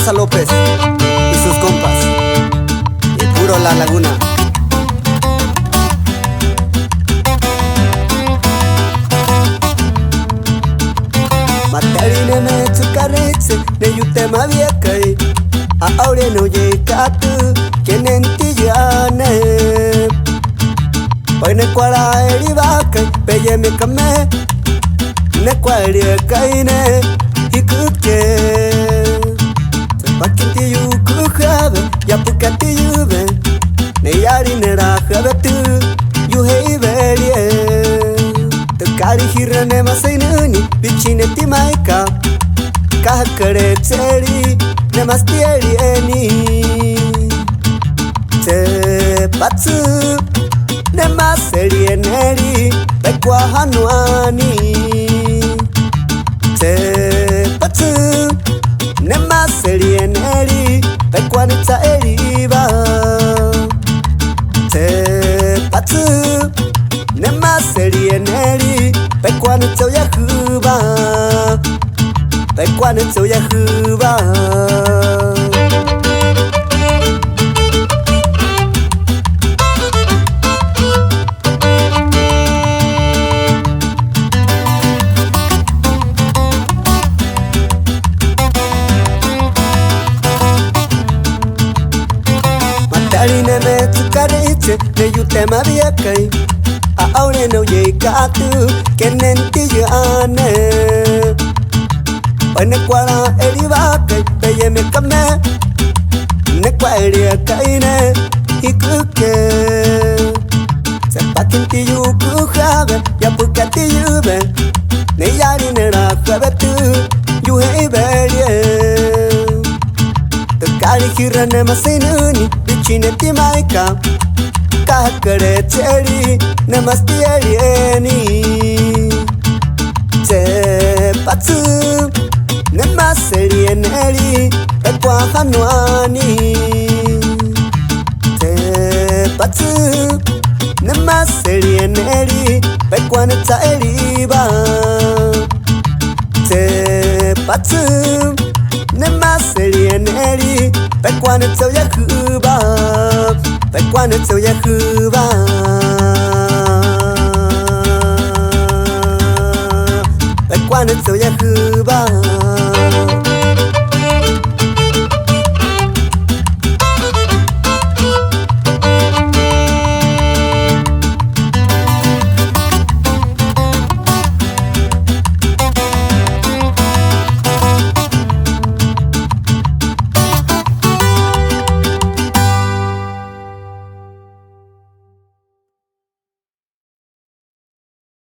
Garza López y sus compas, y puro La Laguna. Matarine me chukaritse ne yute maviekai a aure no yekatu kenen tiyane Pai ne kwara erivakai peye me kame ne kwari kai ne hikuke Pakiti yu kukhave ya pukati yuve ne yari ne rakhave tu yu hei verie Kari hirane masainuni pichine timaika Kahakare tseri ne mastieri eni Te patsu ne maseri eneri Pekwa hanuani Te patsu ne maseri eneri Pekwa nitsa eriba Te patsu Nema seri eneri Pekwane tsau ya huba Pekwane tsau ya huba Matari ne me tsukaritse Ne yute maviekai Aure no yekatu kenen tiyane Pai ne kwara erivakai peye me kame Ne kwari kai ne hikuke Sepakin tiyu kukhave ya pukati yuve Ne yari ne rakhave tu yu hei verie Takari hirane masainuni bichine timaika Kahakare tseri ne mastieri eni Te patsu ne maseri eneri Pekwa hanuani Te patsu ne maseri eneri Pekwa netsa eriba Te patsu ne maseri eneri Pekwa netsa yakuba Pekwane tsau ya huba Pekwane tsau ya huba